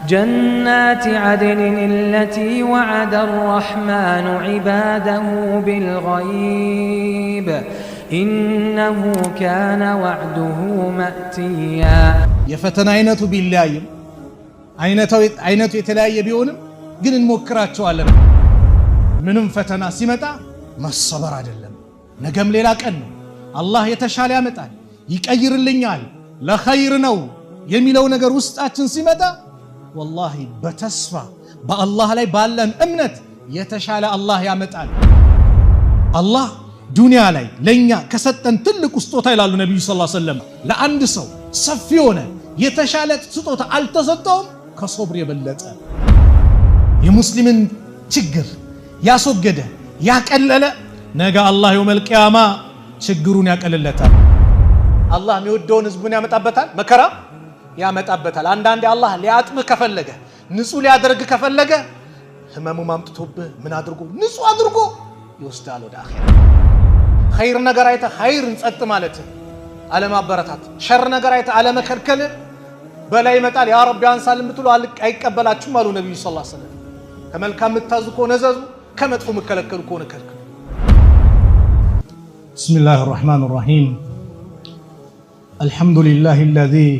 جنات عدن التي وعد الرحمن عباده بالغيب إنه كان وعده مأتيا የፈተና አይነቱ ቢለያይም አይነቱ የተለያየ ቢሆንም ግን እንሞክራቸዋለን። ምንም ፈተና ሲመጣ መሰበር አይደለም፣ ነገም ሌላ ቀን ነው። አላህ የተሻለ ያመጣል፣ ይቀይርልኛል፣ ለኸይር ነው የሚለው ነገር ውስጣችን ሲመጣ ወላሂ በተስፋ በአላህ ላይ ባለን እምነት የተሻለ አላህ ያመጣል። አላህ ዱንያ ላይ ለኛ ከሰጠን ትልቅ ስጦታ ይላሉ ነብዩ ሰለላሁ ዐለይሂ ወሰለም፣ ለአንድ ሰው ሰፊ ሆነ የተሻለ ስጦታ አልተሰጠውም ከሶብር የበለጠ። የሙስሊምን ችግር ያስወገደ ያቀለለ ነገ አላህ የውመል ቂያማ ችግሩን ያቀልለታል። አላህ የሚወደውን ህዝቡን ያመጣበታል፣ መከራ ያመጣበታል። አንዳንዴ አላህ ሊያጥምህ ከፈለገ ንጹህ ሊያደርግ ከፈለገ ህመሙ ማምጥቶብህ ምን አድርጎ ንጹህ አድርጎ ይወስዳል ወደ አኺራ። ኸይር ነገር አይተ ኸይርን ጸጥ ማለት አለማበረታት፣ ሸር ነገር አይተ አለመከልከል በላይ ይመጣል። ያ ረቢ አንሳልን ብትሉ አይቀበላችሁም አሉ ነብዩ ሰለላሁ ዐለይሂ ወሰለም። ከመልካም ምታዙ ከሆነ ዘዙ፣ ከመጥፎ መከለከሉ ከሆነ ከልከሉ። ቢስሚላሂ الرحمن الرحيم الحمد لله الذي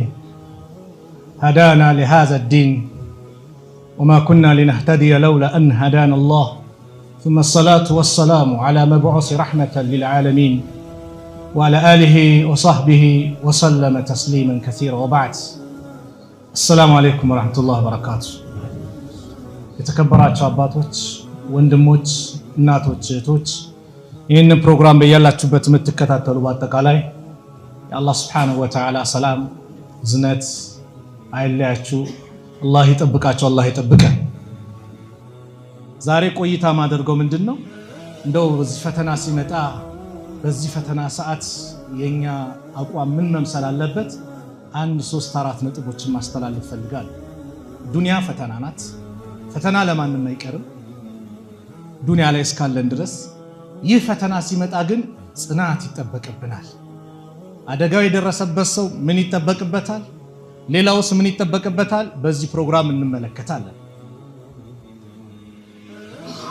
هدانا لهذا الدين وما كنا لنهتدي لولا أن هدانا الله ثم الصلاة والسلام على مبعوث رحمة للعالمين وعلى آله وصحبه وسلم تسليما كثيرا وبعد السلام عليكم ورحمة الله وبركاته. የተከበራችሁ አባቶች፣ ወንድሞች፣ እናቶች፣ እህቶች ይህንን ፕሮግራም በያላችሁበት የምትከታተሉ በአጠቃላይ የአላህ Subhanahu Wa Ta'ala ሰላም ዝነት አይለያችሁ፣ አላህ ይጠብቃችሁ፣ አላህ ይጠብቀን። ዛሬ ቆይታ ማደርገው ምንድነው እንደው በዚህ ፈተና ሲመጣ በዚህ ፈተና ሰዓት የኛ አቋም ምን መምሰል አለበት? 1-3-4 ነጥቦችን ማስተላለፍ ፈልጋለሁ። ዱንያ ፈተና ናት። ፈተና ለማንም አይቀርም ዱንያ ላይ እስካለን ድረስ። ይህ ፈተና ሲመጣ ግን ጽናት ይጠበቅብናል። አደጋው የደረሰበት ሰው ምን ይጠበቅበታል? ሌላውስ ምን ይጠበቅበታል? በዚህ ፕሮግራም እንመለከታለን።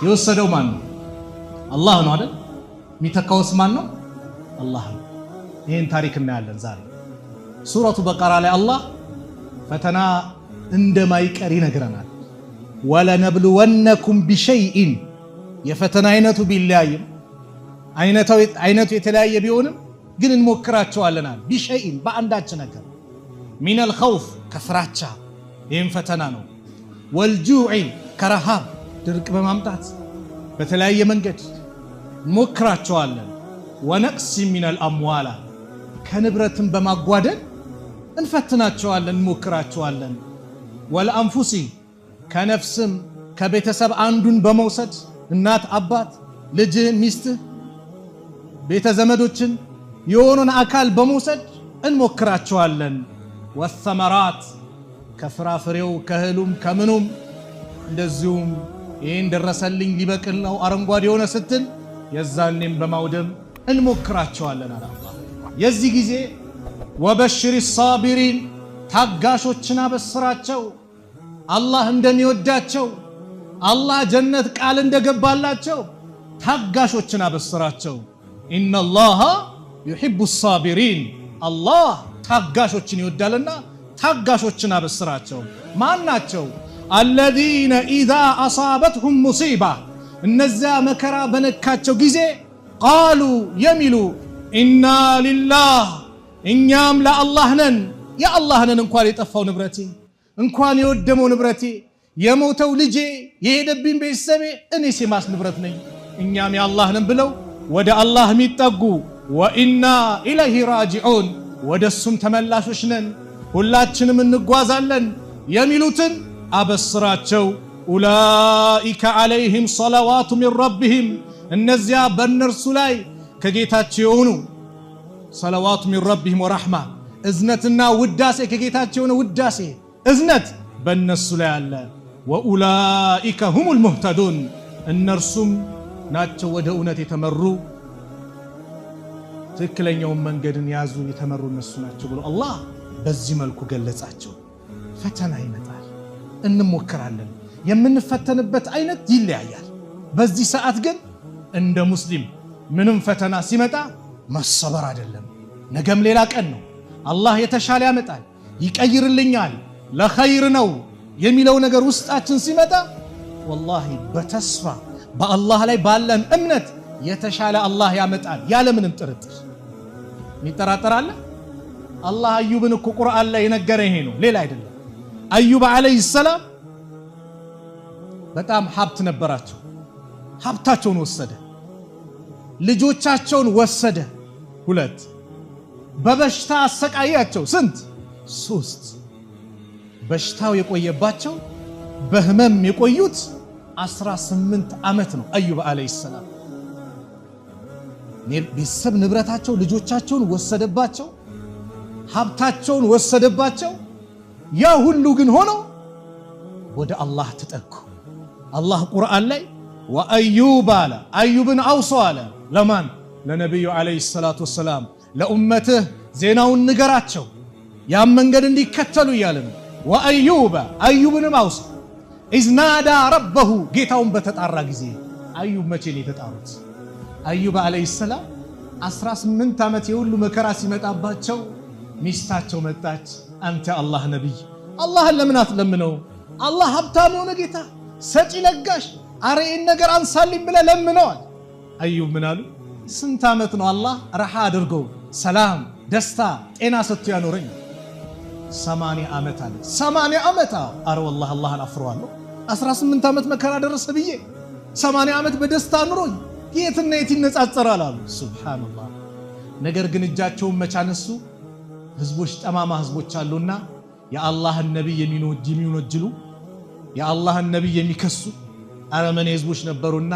የወሰደው ማን ነው? አላህ ነው አይደል? የሚተካውስ ማን ነው? አላህ ነው። ይህን ታሪክ እናያለን ዛሬ። ሱረቱ በቀራ ላይ አላህ ፈተና እንደማይቀር ይነግረናል። ወለነብሉወነኩም ቢሸይኢን፣ የፈተና አይነቱ ቢለያይም አይነቱ የተለያየ ቢሆንም ግን እንሞክራቸዋለናል። ቢሸይኢን፣ በአንዳች ነገር፣ ሚነል ኸውፍ፣ ከፍራቻ ይህም ፈተና ነው። ወልጁዕ፣ ከረሃብ ድርቅ በማምጣት በተለያየ መንገድ እንሞክራቸዋለን። ወነቅሲ ሚነል አምዋላ፣ ከንብረትም በማጓደል እንፈትናቸዋለን፣ እንሞክራቸዋለን። ወልአንፉሲ፣ ከነፍስም ከቤተሰብ አንዱን በመውሰድ እናት፣ አባት፣ ልጅህን፣ ሚስትህ፣ ቤተ ዘመዶችን የሆኑን አካል በመውሰድ እንሞክራቸዋለን። ወሰመራት፣ ከፍራፍሬው ከእህሉም ከምኑም እንደዚሁም ይህን ደረሰልኝ ሊበቅል ነው አረንጓዴ የሆነ ስትል የዛኔም በማውደም እንሞክራቸዋለን አለ አላህ። የዚህ ጊዜ ወበሽሪ ሳቢሪን፣ ታጋሾችን አበስራቸው፣ አላህ እንደሚወዳቸው፣ አላህ ጀነት ቃል እንደገባላቸው ታጋሾችን አበስራቸው። ኢነላሃ ዩሂቡ ሳቢሪን፣ አላህ ታጋሾችን ይወዳልና ታጋሾችን አበስራቸው። ማን ናቸው? አለዚነ ኢዛ አሳበትሁም ሙሲባ፣ እነዚያ መከራ በነካቸው ጊዜ ቃሉ የሚሉ ኢና ሊላህ፣ እኛም ለአላህ ነን። የአላህ ነን። እንኳን የጠፋው ንብረቴ፣ እንኳን የወደመው ንብረቴ፣ የሞተው ልጄ፣ የሄደብኝ ቤተሰቤ፣ እኔስ የማስ ንብረት ነኝ፣ እኛም የአላህ ነን ብለው ወደ አላህ የሚጠጉ ወኢና ኢለይሂ ራጂዑን፣ ወደሱም ተመላሾች ነን፣ ሁላችንም እንጓዛለን የሚሉትን አበስራቸው። ኡላኢከ ዐለይሂም ሰለዋቱ ሚን ረቢሂም፣ እነዚያ በእነርሱ ላይ ከጌታቸው የሆኑ ሰለዋቱ ሚን ረቢሂም ወረሕማ፣ እዝነትና ውዳሴ ከጌታቸው የሆነ ውዳሴ እዝነት በእነሱ ላይ አለ። ወኡላኢከ ሁሙል ሙህተዱን፣ እነርሱም ናቸው ወደ እውነት የተመሩ ትክክለኛውን መንገድን ያዙ የተመሩ እነሱ ናቸው ብሎ አላህ በዚህ መልኩ ገለጻቸው። ፈተና ይመጣል። እንሞክራለን። የምንፈተንበት አይነት ይለያያል። በዚህ ሰዓት ግን እንደ ሙስሊም ምንም ፈተና ሲመጣ መሰበር አይደለም። ነገም ሌላ ቀን ነው። አላህ የተሻለ ያመጣል፣ ይቀይርልኛል፣ ለኸይር ነው የሚለው ነገር ውስጣችን ሲመጣ ወላሂ በተስፋ በአላህ ላይ ባለን እምነት የተሻለ አላህ ያመጣል ያለምንም ጥርጥር። ይጠራጠራል? አላህ አዩብን እኮ ቁርአን ላይ የነገረ ይሄ ነው፣ ሌላ አይደለም። አዩብ አለይሂ ሰላም በጣም ሀብት ነበራቸው። ሀብታቸውን ወሰደ፣ ልጆቻቸውን ወሰደ፣ 2 በበሽታ አሰቃያቸው። ስንት? 3 በሽታው የቆየባቸው በህመም የቆዩት 18 ዓመት ነው። አዩብ አለይሂ ሰላም ቤተሰብ ንብረታቸው ልጆቻቸውን ወሰደባቸው፣ ሀብታቸውን ወሰደባቸው። ያ ሁሉ ግን ሆኖ ወደ አላህ ተጠጉ። አላህ ቁርአን ላይ ወአዩብ አለ፣ አዩብን አውሶ አለ። ለማን? ለነቢዩ አለይሂ ሰላቱ ወሰላም። ለኡመትህ ዜናውን ንገራቸው ያን መንገድ እንዲከተሉ እያለ ነው። ወአዩበ አዩብንም አውሶ ኢዝ ናዳ ረበሁ ጌታውን በተጣራ ጊዜ። አዩብ መቼ ነው የተጣሩት? አዩብ አለይሂ ሰላም 18 ዓመት የሁሉ መከራ ሲመጣባቸው ሚስታቸው መጣች። አንተ አላህ ነቢይ አላህን ለምን አትለምነው? አላህ ሀብታም የሆነ ጌታ ሰጪ ለጋሽ፣ አረ ይህን ነገር አንሳልኝ ብለህ ለምነዋል። አዩብ ምን አሉ? ስንት ዓመት ነው አላህ ረሃ አድርገው ሰላም፣ ደስታ፣ ጤና ሰጥቶ ያኖረኝ? 80 ዓመት አለ። 80 ዓመት? አረ ወላሂ አላህን አፍረዋለሁ 18 ዓመት መከራ ደረሰ ብዬ 80 ዓመት በደስታ ኑሮኝ የትና የት ይነጻጸራል አሉ። ሱብሃንአላህ። ነገር ግን እጃቸውን መቻነሱ ህዝቦች፣ ጠማማ ህዝቦች አሉና የአላህን ነቢይ የሚወነጅሉ የአላህን ነቢይ የሚከሱ አረመኔ ህዝቦች ነበሩና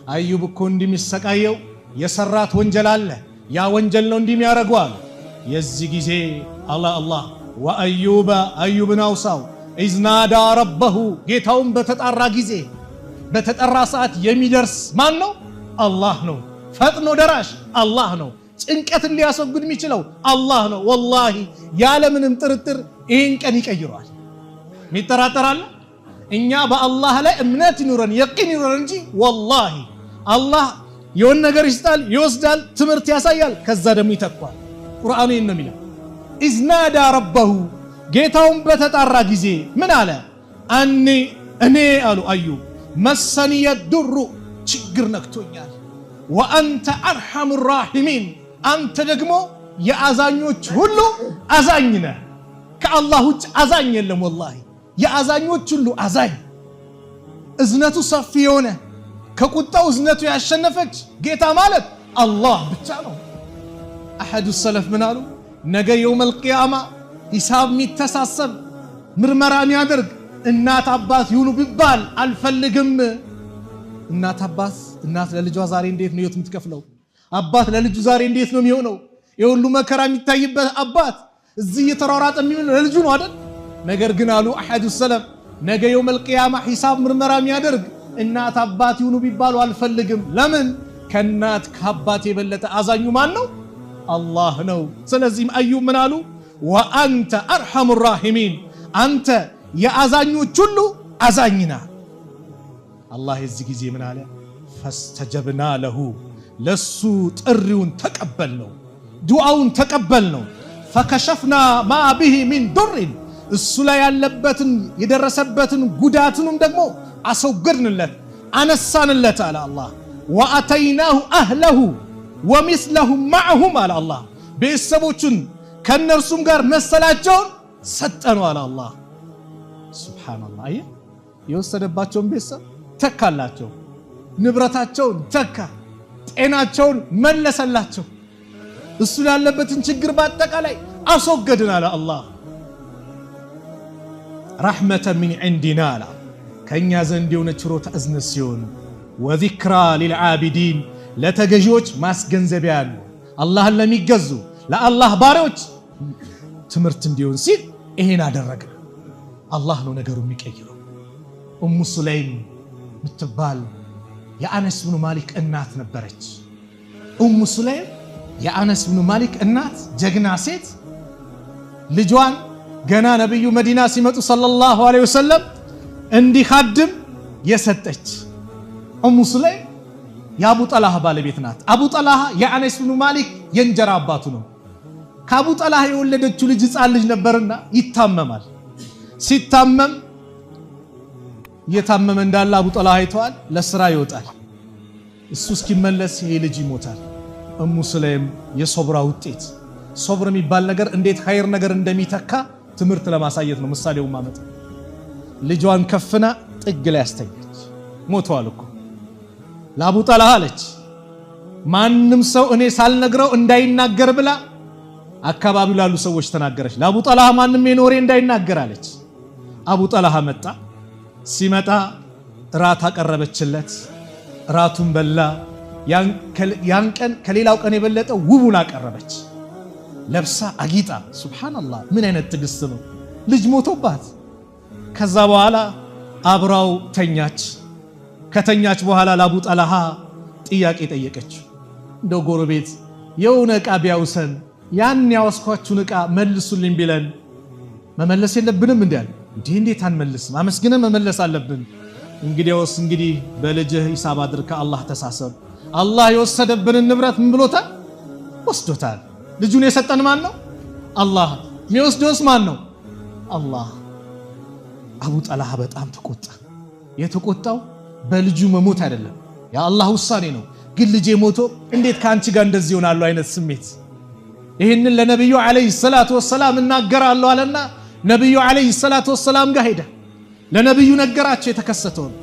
አዩብ እኮ እንደሚሰቃየው የሰራት ወንጀል አለ፣ ያ ወንጀል ነው እንደሚያረጉ አሉ። የዚህ ጊዜ አላህ ወአዩበ አዩብን አውሳው ኢዝ ናዳ ረበሁ ጌታውን በተጣራ ጊዜ፣ በተጠራ ሰዓት የሚደርስ ማን ነው? አላህ ነው። ፈጥኖ ደራሽ አላህ ነው። ጭንቀትን ሊያስወግድ የሚችለው አላህ ነው። ወላሂ ያለምንም ጥርጥር ይህን ቀን ይቀይረዋል። ሚጠራጠራል? እኛ በአላህ ላይ እምነት ይኑረን የቂን ይኑረን እንጂ ወላሂ አላህ የሆነ ነገር ይስጣል፣ ይወስዳል፣ ትምህርት ያሳያል፣ ከዛ ደግሞ ይተኳል። ቁርአኑ ይህን ነው የሚለው። ኢዝ ናዳ ረበሁ ጌታውን በተጣራ ጊዜ ምን አለ? እኔ አሉ አዩብ መሰኒየ ዱሩ ችግር ነክቶኛል፣ ወአንተ አርሐሙ ራሒሚን አንተ ደግሞ የአዛኞች ሁሉ አዛኝ ነህ። ከአላህ ውጭ አዛኝ የለም። ወላሂ የአዛኞች ሁሉ አዛኝ፣ እዝነቱ ሰፊ የሆነ ከቁጣው እዝነቱ ያሸነፈች ጌታ ማለት አላህ ብቻ ነው። አሐዱ ሰለፍ ምን አሉ? ነገ የውመል ቂያማ ሂሳብ የሚተሳሰብ ምርመራ የሚያደርግ እናት አባት ይሁኑ ቢባል አልፈልግም። እናት ለልጇ ዛሬ እንዴት ነው የምትከፍለው? አባት ለልጁ ዛሬ እንዴት ነው የሚሆነው? የሁሉ መከራ የሚታይበት አባት እዚህ እየተሯሯጠ የሚሆነው ለልጁ ነው አይደል? ነገር ግን አሉ አሐዱ ሰለፍ ነገ የውመል ቂያማ ሂሳብ ምርመራ የሚያደርግ እናት አባት ይሁኑ ቢባሉ አልፈልግም። ለምን? ከእናት ከአባት የበለጠ አዛኙ ማን ነው? አላህ ነው። ስለዚህም አዩብ ምን አሉ? ወአንተ አርሐሙ ራሒሚን አንተ የአዛኞች ሁሉ አዛኝና። አላህ የዚህ ጊዜ ምን አለ? ፈስተጀብና ለሁ ለሱ ጥሪውን ተቀበል ነው፣ ዱዓውን ተቀበል ነው። ፈከሸፍና ማ ቢሂ ሚን ዱርን እሱ ላይ ያለበትን የደረሰበትን ጉዳትንም ደግሞ አስወገድንለት፣ አነሳንለት አለ አላህ። ወአተይናሁ አህለሁ ወሚስለሁም መዐሁም አለ አላህ። ቤተሰቦቹን ከነርሱም ጋር መሰላቸውን ሰጠነው አለ አላህ። ሱብሃንአላህ። አየህ የወሰደባቸውን ቤተሰብ ተካላቸው፣ ንብረታቸውን ተካ፣ ጤናቸውን መለሰላቸው፣ እሱ ያለበትን ችግር በአጠቃላይ አስወገድን አለ አላህ። ረሕመተን ሚን ዒንዲና አለ ከእኛ ዘንድ የሆነ ችሮታ እዝነት ሲሆን፣ ወዚክራ ሊልዓቢዲን ለተገዢዎች ማስገንዘቢያ ያሉ አላህን ለሚገዙ ለአላህ ባሪዎች ትምህርት እንዲሆን ሲል ይሄን አደረገ። አላህ ነው ነገሩ የሚቀይረው። ኡሙ ሱለይም ምትባል የአነስ ብኑ ማሊክ እናት ነበረች። ኡሙ ሱለይም የአነስ ብኑ ማሊክ እናት ጀግና ሴት ልጇን ገና ነብዩ መዲና ሲመጡ ሰለላሁ ዐለይሂ ወሰለም እንዲኻድም የሰጠች ኡሙ ሱለይም የአቡ ጠልሃ ባለቤት ናት። አቡ ጠልሃ የአነስ ብኑ ማሊክ የእንጀራ አባቱ ነው። ከአቡ ጠልሃ የወለደችው ልጅ ሕፃን ልጅ ነበርና ይታመማል። ሲታመም እየታመመ እንዳለ አቡ ጠልሃ አይተዋል። ለስራ ይወጣል። እሱ እስኪመለስ ይሄ ልጅ ይሞታል። ኡሙ ሱለይም የሶብራ ውጤት ሶብር የሚባል ነገር እንዴት ኸይር ነገር እንደሚተካ ትምህርት ለማሳየት ነው ምሳሌው ማመጣ። ልጇን ከፍና ጥግ ላይ አስተኛች። ሞተዋል እኮ ለአቡ ጠልሃ አለች ማንም ሰው እኔ ሳልነግረው እንዳይናገር ብላ አካባቢው ላሉ ሰዎች ተናገረች። ለአቡ ጠልሃ ማንም የኖሬ እንዳይናገር አለች። አቡ ጠልሃ መጣ። ሲመጣ ራት አቀረበችለት። ራቱን በላ። ያን ቀን ከሌላው ቀን የበለጠ ውቡን አቀረበች። ለብሳ አጊጣ። ሱብሃንአላህ ምን አይነት ትዕግስት ነው! ልጅ ሞቶባት ከዛ በኋላ አብራው ተኛች። ከተኛች በኋላ ለአቡ ጠልሃ ጥያቄ ጠየቀች። እንደው ጎረቤት የሆነ ዕቃ ቢያውሰን ያን ያወስኳችሁን ዕቃ መልሱልኝ ቢለን መመለስ የለብንም እንዴ? እንዴት አንመልስም? አመስግነን መመለስ አለብን። እንግዲያውስ እንግዲህ በልጅህ ሂሳብ አድርካ አላህ ተሳሰብ። አላህ የወሰደብንን ንብረት ምን ብሎታል? ወስዶታል። ልጁን የሰጠን ማን ነው? አላህ። የሚወስደውስ ማን ነው? አላህ። አቡ ጠልሃ በጣም ተቆጣ። የተቆጣው በልጁ መሞት አይደለም፣ የአላህ ውሳኔ ነው። ግን ልጄ ሞቶ እንዴት ከአንቺ ጋር እንደዚህ ይሆናሉ አይነት ስሜት። ይህንን ለነቢዩ ዓለይሂ ሰላቱ ወሰላም እናገራለሁ አለና ነቢዩ ዓለይሂ ሰላቱ ወሰላም ጋር ሄደ። ለነቢዩ ነገራቸው የተከሰተውን።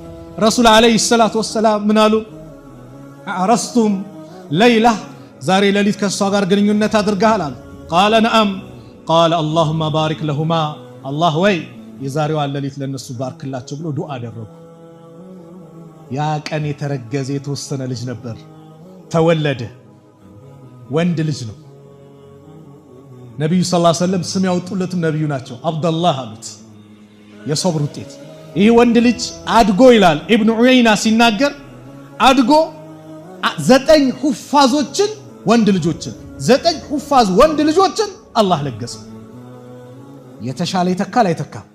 ረሱል ዓለይሂ ሰላቱ ወሰላም ምን አሉ? አረስቱም ለይላ ዛሬ ሌሊት ከሷ ጋር ግንኙነት አድርገሃል አሉ። ቃለ ነአም ቃለ አላሁመ ባሪክ ለሁማ አላህ ወይ የዛሬዋን ሌሊት ለነሱ ባርክላቸው ብሎ ዱዓ አደረጉ። ያ ቀን የተረገዘ የተወሰነ ልጅ ነበር። ተወለደ። ወንድ ልጅ ነው። ነብዩ ሰለላሁ ዐለይሂ ወሰለም ስም ያወጡለትም ነብዩ ናቸው። አብደላህ አሉት። የሶብር ውጤት ይህ ወንድ ልጅ አድጎ ይላል ኢብኑ ዑየይና ሲናገር አድጎ 9 ሁፋዞችን ወንድ ልጆችን 9 ሁፋዝ ወንድ ልጆችን አላህ ለገሰ። የተሻለ ይተካል አይተካም?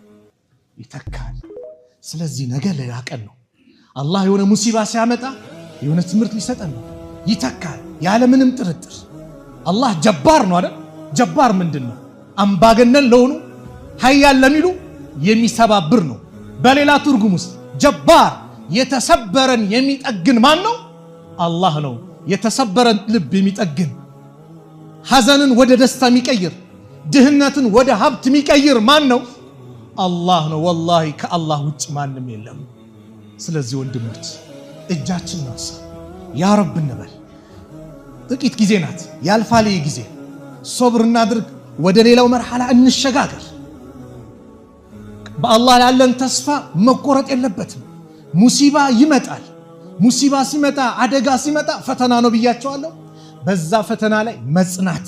ይተካል። ስለዚህ ነገ ሌላ ቀን ነው። አላህ የሆነ ሙሲባ ሲያመጣ የሆነ ትምህርት ሊሰጠን ነው። ይተካል ያለ ምንም ጥርጥር። አላህ ጀባር ነው አይደል? ጀባር ምንድን ነው? አምባገነን ለሆኑ ሀያል ለሚሉ የሚሰባብር ነው። በሌላ ትርጉም ውስጥ ጀባር የተሰበረን የሚጠግን ማን ነው? አላህ ነው። የተሰበረን ልብ የሚጠግን፣ ሐዘንን ወደ ደስታ የሚቀይር፣ ድህነትን ወደ ሀብት የሚቀይር ማን ነው? አላህ ነው። ወላሂ ከአላህ ውጭ ማንም የለም። ስለዚህ ወንድሞች እጃችን ናሳ ያ ረብ እንበል። ጥቂት ጊዜ ናት፣ ያልፋል ጊዜ። ሶብር እናድርግ፣ ወደ ሌላው መርሐላ እንሸጋገር። በአላህ ያለን ተስፋ መቆረጥ የለበትም። ሙሲባ ይመጣል። ሙሲባ ሲመጣ፣ አደጋ ሲመጣ ፈተና ነው ብያቸዋለሁ። በዛ ፈተና ላይ መጽናት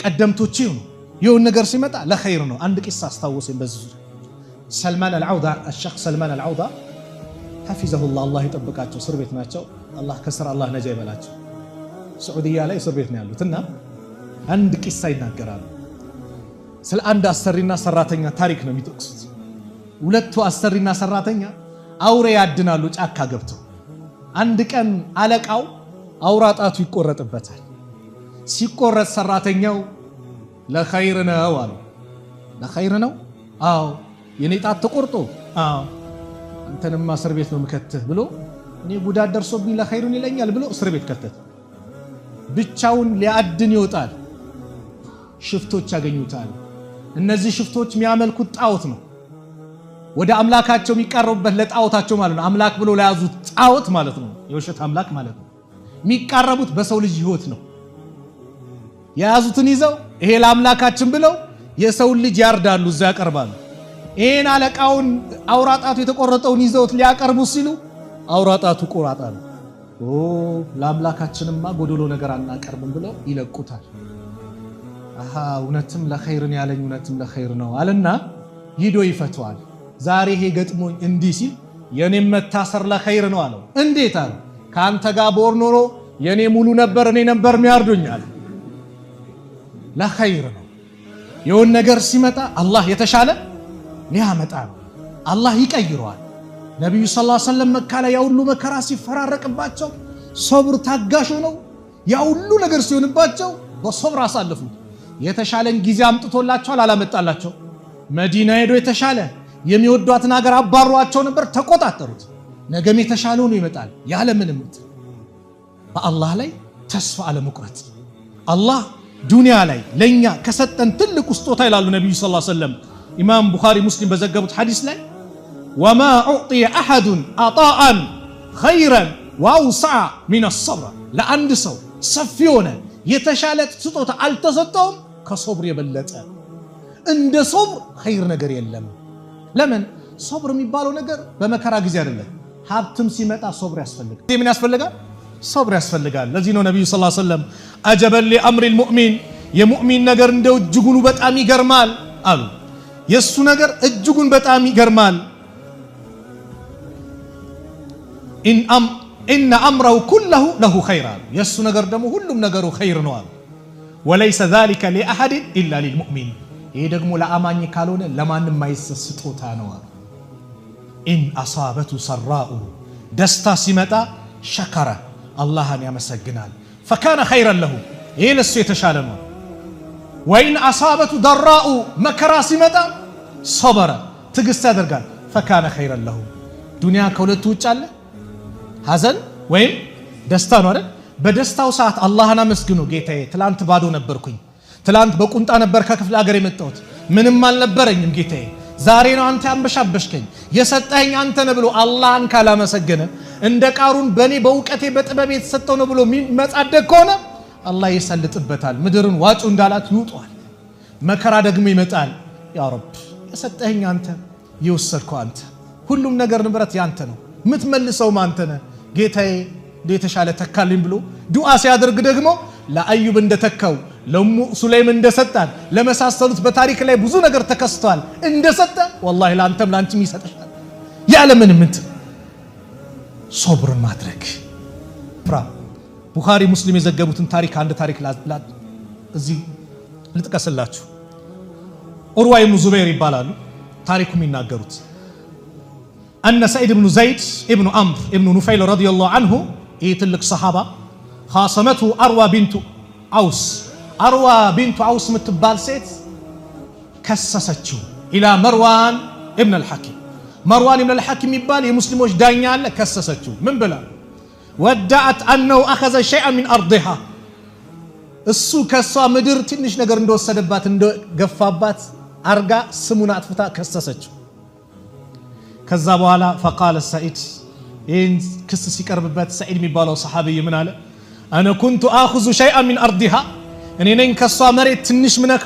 ቀደምቶች ይሁኑ። የሆነ ነገር ሲመጣ ለኸይር ነው። አንድ ቂሳ አስታውሰኝ። በዚህ ሰልማን አልዓውዳ الشيخ ሰልማን አልዓውዳ ሐፊዘሁላህ አላህ ይጠብቃቸው። እስር ቤት ናቸው። አላህ ከስር አላህ ነጃ ይበላቸው። ሳዑዲያ ላይ እስር ቤት ነው ያሉትና አንድ ቂሳ ይናገራሉ። ስለ አንድ አሰሪና ሰራተኛ ታሪክ ነው የሚጠቅሱት። ሁለቱ አሰሪና ሰራተኛ አውሬ ያድናሉ ጫካ ገብተው። አንድ ቀን አለቃው አውራ ጣቱ ይቆረጥበታል። ሲቆረጥ ሰራተኛው ለኸይር ነው አሉ። ለኸይር ነው? አዎ። የኔ ጣት ተቆርጦ? አዎ። አንተንም እስር ቤት ነው የምከትህ ብሎ እኔ ጉዳት ደርሶብኝ ለኸይሩን ይለኛል ብሎ እስር ቤት ከተተ። ብቻውን ሊያድን ይወጣል። ሽፍቶች ያገኙታል። እነዚህ ሽፍቶች የሚያመልኩት ጣዖት ነው። ወደ አምላካቸው የሚቃረቡበት ለጣዖታቸው ማለት ነው። አምላክ ብሎ ለያዙት ጣዖት ማለት ነው። የውሸት አምላክ ማለት ነው። የሚቃረቡት በሰው ልጅ ህይወት ነው። የያዙትን ይዘው ይሄ ለአምላካችን ብለው የሰውን ልጅ ያርዳሉ፣ እዛ ያቀርባሉ። ይሄን አለቃውን አውራጣቱ የተቆረጠውን ይዘውት ሊያቀርቡ ሲሉ አውራጣቱ ቆራጣሉ። ለአምላካችንማ ጎዶሎ ነገር አናቀርብም ብለው ይለቁታል። አሃ እውነትም ለኸይርን ያለኝ እውነትም ለኸይር ነው አለና ሂዶ ይፈቷል። ዛሬ ይሄ ገጥሞኝ እንዲህ ሲል የኔም መታሰር ለኸይር ነው አለው። እንዴት አለ? ካንተ ጋር ቦር ኖሮ የኔ ሙሉ ነበር፣ እኔ ነበር የሚያርዱኛል። ለኸይር ነው። የሆነ ነገር ሲመጣ አላህ የተሻለ ሊያመጣ ነው። አላህ ይቀይረዋል። ነብዩ ሰለላሁ ዐለይሂ ወሰለም መካ ላይ ያው ሁሉ መከራ ሲፈራረቅባቸው ሶብር ታጋሽ ነው ያው ሁሉ ነገር ሲሆንባቸው በሶብር አሳለፉ። የተሻለን ጊዜ አምጥቶላቸው አላመጣላቸው። መዲና ሄዶ የተሻለ የሚወዷትን ሀገር አባሯቸው ነበር፣ ተቆጣጠሩት። ነገም የተሻለው ነው ይመጣል ያለ ምንም በአላህ ላይ ተስፋ አለመቁረጥ። አላህ ዱንያ ላይ ለኛ ከሰጠን ትልቅ ስጦታ ይላሉ ነብዩ ሰለላሁ ዐለይሂ ወሰለም ኢማም ቡኻሪ ሙስሊም በዘገቡት ሐዲስ ላይ ወማ ኡዕጢየ አሐዱን አጣአን ኸይረን ወአውሰዐ ሚነ ሰብር፣ ለአንድ ሰው ሰፊ ሆነ የተሻለ ስጦታ አልተሰጠውም ከሶብር የበለጠ። እንደ ሶብር ኸይር ነገር የለም። ለምን ሶብር የሚባለው ነገር በመከራ ጊዜ አይደለም፣ ሀብትም ሲመጣ ሶብር ያስፈልጋል። ምን ያስፈልጋል? ሶብር ያስፈልጋል። ለዚህ ነው ነብዩ ሰለላሁ ዐለይሂ ወሰለም አጀበን ሊአምሪል ሙእሚን፣ የሙእሚን ነገር እንደው እጅጉን በጣም ይገርማል አሉ። የሱ ነገር እጅጉን በጣም ይገርማል። ኢነ አምረሁ ኩለሁ ለሁ ኸይር አሉ። የሱ ነገር ደግሞ ሁሉም ነገሩ ኸይር ነው አሉ። ወለይሰ ዛሊከ ሊአሐድን ኢላ ሊልሙእሚን፣ ይሄ ደግሞ ለአማኝ ካልሆነ ለማንም ማይሰጥ ስጦታ ነው አሉ። ኢን አሳበቱ ሰራኡ፣ ደስታ ሲመጣ ሸከረ፣ አላህን ያመሰግናል። ፈካነ ኸይረን ለሁ፣ ይሄ ለሱ የተሻለ ነው። ወኢን አሳበቱ ደራኡ፣ መከራ ሲመጣ ሶበረ፣ ትዕግስት ያደርጋል። ፈካነ ኸይረን ለሁ። ዱንያ ከሁለቱ ውጭ አለ፣ ሐዘን ወይም ደስታ ነው አይደል? በደስታው ሰዓት አላህን አመስግኑ። ጌታዬ ትላንት ባዶ ነበርኩኝ፣ ትላንት በቁንጣ ነበር ከክፍለ ሀገር የመጣሁት፣ ምንም አልነበረኝም ጌታዬ፣ ዛሬ ነው አንተ ያንበሻበሽከኝ፣ የሰጠኸኝ አንተ ነህ ብሎ አላህን ካላመሰገነ እንደ ቃሩን በኔ በእውቀቴ በጥበቤ የተሰጠው ነው ብሎ የሚመጻደቅ ከሆነ አላህ ይሰልጥበታል። ምድርን ዋጩ እንዳላት ይውጧል። መከራ ደግሞ ይመጣል። ያ ረብ የሰጠኸኝ አንተ፣ የወሰድከው አንተ፣ ሁሉም ነገር ንብረት ያንተ ነው፣ የምትመልሰውም አንተ ነህ ጌታዬ፣ የተሻለ ተካልኝ ብሎ ዱዓ ሲያደርግ ደግሞ ለአዩብ እንደተካው ለሙ ሱለይም እንደሰጣን ለመሳሰሉት በታሪክ ላይ ብዙ ነገር ተከስተዋል እንደሰጠ ወላሂ ለአንተም ለአንቺም ይሰጥሻል። ያለ ምንም እንትን ሶብርን ማድረግ። ቡኻሪ ሙስሊም የዘገቡትን ታሪክ አንድ ታሪክ እዚህ ልጥቀስላችሁ። ኡርዋ ኢብኑ ዙበይር ይባላሉ። ታሪኩ የሚናገሩት أن سعيد بن زيد ابن عمرو ابن نفيل رضي الله عنه يتلك صحابة خاصمته أروى بنت عوس. أروى بنت عوس متبال سيت كسستشو إلى مروان ابن الحكيم. مروان ابن الحكيم يبال يمسلم وش دانيال كسستشو من بلا ودعت أنه أخذ شيئا من أرضها. السوق كسا مدر تنش نجر ندو سدبات ندو قفابات أرجع سمونات فتا كسستشو. كذا بوالا فقال السعيد إن كس سيكربت سعيد مبالو صحابي من على أنا كنت آخذ شيئا من أرضها يعني نين كسا مريت تنش منك